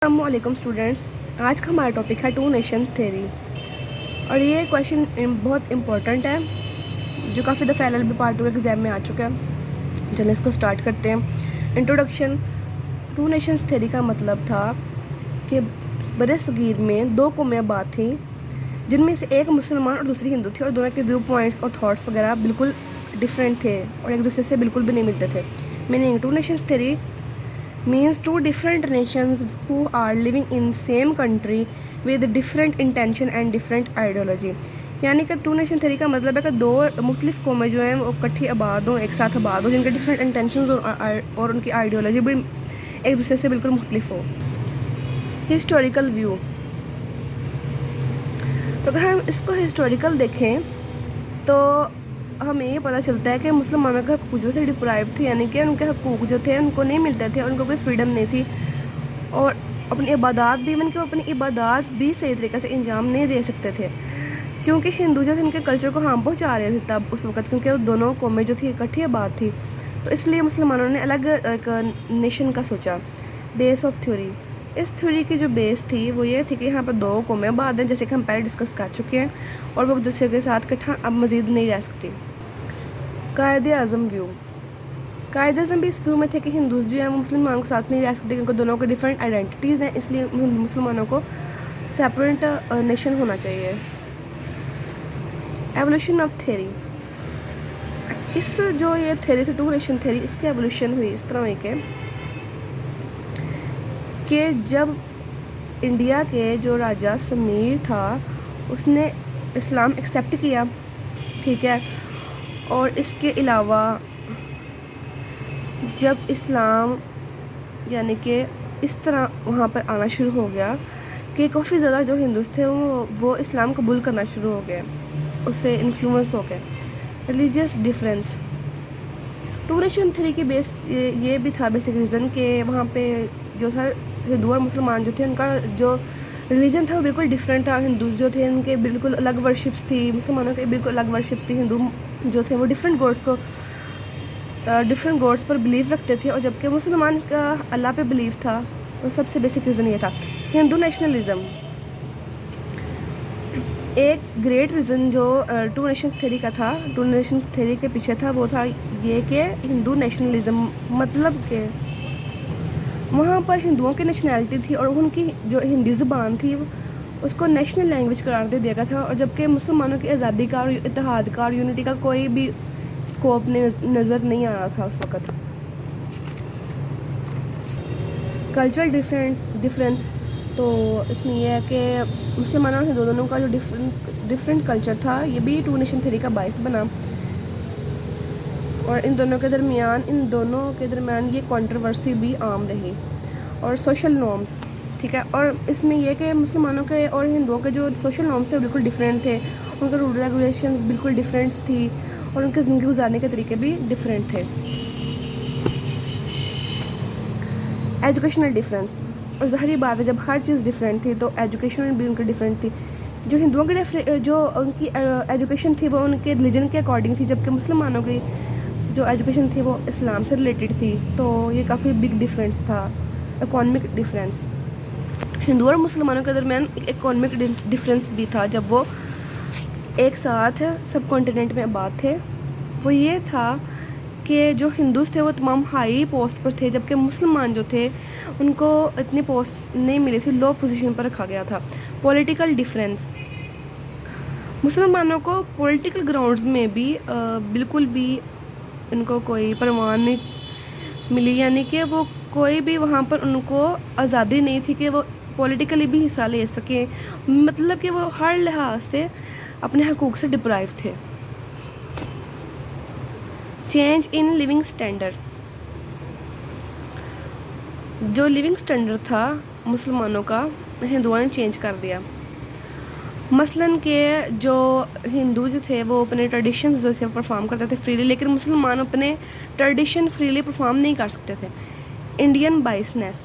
السلام علیکم اسٹوڈینٹس، آج کا ہمارا ٹاپک ہے ٹو نیشن تھیوری، اور یہ کویشچن بہت امپورٹنٹ ہے جو کافی دفعہ LLB پارٹ 2 ایگزام میں آ چکا ہے۔ چلیں اس کو سٹارٹ کرتے ہیں۔ انٹروڈکشن۔ ٹو نیشنز تھیوری کا مطلب تھا کہ برِ صغیر میں دو قومیں آباد تھیں جن میں سے ایک مسلمان اور دوسری ہندو تھی، اور دونوں کے ویو پوائنٹس اور تھاٹس وغیرہ بالکل ڈفرینٹ تھے اور ایک دوسرے سے بالکل بھی نہیں ملتے تھے۔ Meaning two nations theory means two different nations who are living in same country with different intention and different ideology۔ یعنی کہ ٹو نیشن تھیوری کا مطلب ہے کہ دو مختلف قومیں جو ہیں وہ اکٹھی آباد ہوں، ایک ساتھ آباد ہوں، جن کے ڈفرینٹ انٹینشنز اور ان کی آئیڈیالوجی بھی ایک دوسرے سے بالکل مختلف ہو۔ Historical view. تو اگر ہم اس کو ہسٹوریکل دیکھیں تو ہمیں یہ پتہ چلتا ہے کہ مسلمانوں کے حقوق جو تھے ڈپرائیو تھے، یعنی کہ ان کے حقوق جو تھے ان کو نہیں ملتے تھے، ان کو کوئی فریڈم نہیں تھی، اور اپنی عبادات بھی صحیح طریقے سے انجام نہیں دے سکتے تھے، کیونکہ ہندو جو تھے ان کے کلچر کو ہارم پہنچا رہے تھے تب اس وقت، کیونکہ وہ دونوں قومیں جو تھی اکٹھی آباد تھی، تو اس لیے مسلمانوں نے الگ ایک نیشن کا سوچا۔ بیس آف تھیوری۔ اس تھیوری کی جو بیس تھی وہ یہ تھی کہ یہاں پر دو قومیں آباد ہیں، جیسے کہ ہم پہلے ڈسکس کر چکے ہیں، اور وہ ایک دوسرے کے ساتھ اکٹھا اب مزید نہیں رہ سکتی۔ قائد اعظم ویو۔ قائد اعظم بھی اس ویو میں تھے کہ ہندوز جو ہیں وہ مسلمانوں کے ساتھ نہیں رہ سکتے، کیونکہ دونوں کے ڈفرینٹ آئیڈینٹیز ہیں، اس لیے مسلمانوں کو سیپریٹ نیشن ہونا چاہیے۔ Evolution of theory. اس جو یہ تھیوری تھی ٹو نیشن تھیوری، اس کی ایولیوشن ہوئی اس طرح ہوئی کہ جب انڈیا کے جو راجہ سمیر تھا اس نے اسلام ایکسیپٹ کیا، ٹھیک ہے، اور اس کے علاوہ جب اسلام یعنی کہ اس طرح وہاں پر آنا شروع ہو گیا کہ کافی زیادہ جو ہندوز تھے وہ اسلام قبول کرنا شروع ہو گئے، اس سے انفلوئنس ہو گئے۔ Religious difference. Two nation theory کی بیس یہ بھی تھا بیسک ریزن کہ وہاں پہ جو تھا ہندو اور مسلمان جو تھے ان کا جو ریلیجن تھا وہ بالکل ڈفرینٹ تھا۔ ہندوز جو تھے ان کے بالکل الگ ورشپس تھی، مسلمانوں کے بالکل الگ ورشپس تھی۔ ہندو جو تھے وہ ڈفرینٹ گوڈس پر بلیو رکھتے تھے، اور جبکہ مسلمان کا اللہ پہ بلیو تھا، اور سب سے بیسک ریزن یہ تھا۔ ہندو نیشنلزم۔ ایک گریٹ ریزن جو ٹو نیشن تھیوری کا تھا، ٹو نیشن تھیوری کے پیچھے تھا، وہ تھا یہ کہ ہندو نیشنلزم، مطلب کہ وہاں پر ہندوؤں کی نیشنلٹی تھی اور ان کی جو ہندی زبان تھی اس کو نیشنل لینگویج قرار دے دیا گیا تھا، اور جبکہ مسلمانوں کی آزادی کا اور اتحاد کا اور یونٹی کا کوئی بھی اسکوپ نظر نہیں آ رہا تھا اس وقت۔ Cultural difference. تو اس میں یہ ہے کہ مسلمانوں اور ہندو دونوں کا جو ڈفرینٹ کلچر تھا یہ بھی ٹو نیشن تھیوری کا باعث بنا، اور ان دونوں کے درمیان یہ کنٹروورسی بھی عام رہی۔ اور سوشل نارمس، ٹھیک ہے، اور اس میں یہ کہ مسلمانوں کے اور ہندوؤں کے جو سوشل نارمس تھے وہ بالکل ڈفرینٹ تھے، ان کے رول ریگولیشنز بالکل ڈفرینٹ تھی، اور ان کے زندگی گزارنے کے طریقے بھی ڈفرینٹ تھے۔ Educational difference. اور ظاہری بات ہے جب ہر چیز ڈفرینٹ تھی تو ایجوکیشن بھی ان کی ڈفرینٹ تھی۔ جو ہندوؤں کی جو ان کی ایجوکیشن تھی وہ ان کے ریلیجن کے اکارڈنگ تھی، جبکہ مسلمانوں کی جو ایجوکیشن تھی وہ اسلام سے ریلیٹڈ تھی، تو یہ کافی بگ ڈفرینس تھا۔ Economic difference. ہندو اور مسلمانوں کے درمیان اکانومک ڈفرینس بھی تھا جب وہ ایک ساتھ سب کانٹیننٹ میں آباد تھے، وہ یہ تھا کہ جو ہندوز تھے وہ تمام ہائی پوسٹ پر تھے، جبکہ مسلمان جو تھے ان کو اتنی پوسٹ نہیں ملی تھی، لو پوزیشن پر رکھا گیا تھا۔ Political difference. مسلمانوں کو پولیٹیکل گراؤنڈز میں بھی بالکل بھی ان کو کوئی پروان نہیں ملی، یعنی کہ وہ کوئی بھی وہاں پر ان کو آزادی نہیں تھی کہ وہ پولیٹیکلی بھی حصہ لے سکیں، مطلب کہ وہ ہر لحاظ سے اپنے حقوق سے ڈپرائیو تھے۔ Change in living standard. جو لیونگ اسٹینڈرڈ تھا مسلمانوں کا ہندوؤں نے چینج کر دیا، مثلاً کہ جو ہندو جو تھے وہ اپنے ٹریڈیشنز جو تھے پرفارم کرتے تھے فریلی، لیکن مسلمان اپنے ٹریڈیشن فریلی پرفارم نہیں کر سکتے تھے۔ Indian biases.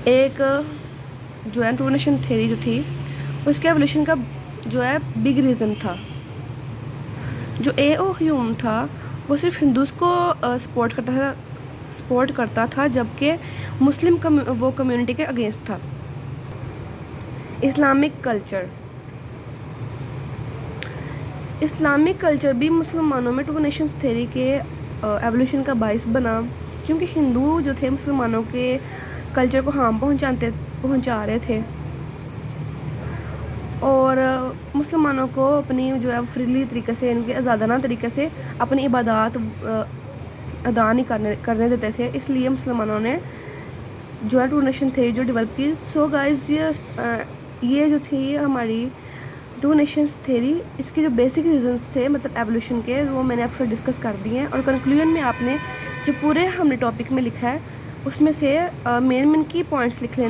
ایک جو ہے ٹو نیشن تھیوری جو تھی اس کے ایولیوشن کا جو ہے بگ ریزن تھا۔ جو اے او ہیوم تھا وہ صرف ہندوز کو سپورٹ کرتا تھا جبکہ مسلم وہ کمیونٹی کے اگینسٹ تھا. اسلامک کلچر بھی مسلمانوں میں ٹو نیشنز تھیوری کے ایولیوشن کا باعث بنا، کیونکہ ہندو جو تھے مسلمانوں کے کلچر کو ہارم پہنچا رہے تھے اور مسلمانوں کو اپنی جو ہے فریلی طریقے سے، ان کے آزادانہ طریقے سے اپنی عبادات ادا نہیں کرنے دیتے تھے. اس لیے مسلمانوں نے جو ہے ٹو نیشن تھیوری جو ڈیولپ کی. سو گائز یہ جو تھی ہماری ٹو نیشنز تھیوری، اس کے جو بیسک ریزنس تھے مطلب ایولیوشن کے، وہ میں نے اکثر ڈسکس کر دیے ہیں. اور کنکلوژن میں آپ نے جو پورے ہم نے ٹاپک میں لکھا ہے اس میں سے مین کی پوائنٹس لکھ لینے